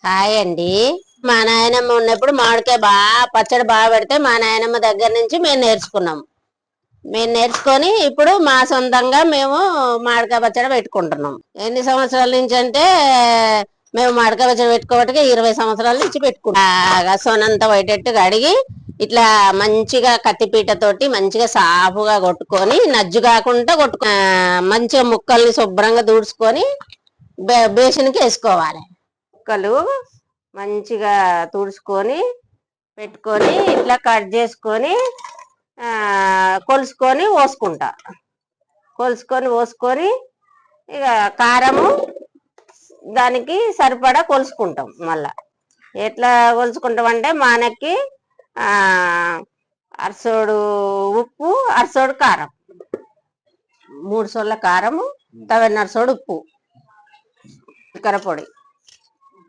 Hi అండి. మా నాయనమ్మ ఉన్నప్పుడు మామిడికాయ పచ్చడి బాగా పెడితే మా నాయనమ్మ దగ్గర నుంచి మేము నేర్చుకొని ఇప్పుడు మా సొంతంగా మేము మామిడికాయ పచ్చడి పెట్టుకుంటున్నాం. ఎన్ని సంవత్సరాల నుంచి అంటే మేము మామిడికాయ పచ్చడి పెట్టుకోవటానికి 20 సంవత్సరాల నుంచి పెట్టుకుంటాం. సొనంతా పోయేటట్టుగా అడిగి ఇట్లా మంచిగా కత్తిపీట తోటి మంచిగా సాఫుగా కొట్టుకొని నజ్జు కాకుండా మంచిగా ముక్కల్ని శుభ్రంగా దూడ్చుకొని బేషన్కి వేసుకోవాలి. ముక్కలు మంచిగా తుడుచుకొని పెట్టుకొని ఇట్లా కట్ చేసుకొని కొలుసుకొని పోసుకొని ఇక కారము దానికి సరిపడా కొలుసుకుంటాం. మళ్ళా ఎట్లా కొలుసుకుంటాం అంటే మనకి అరసోడు ఉప్పు, అరసోడు కారం, 3 సోళ్ళ కారము, 1/2 సోడు ఉప్పు, జీలకర్ర పొడి,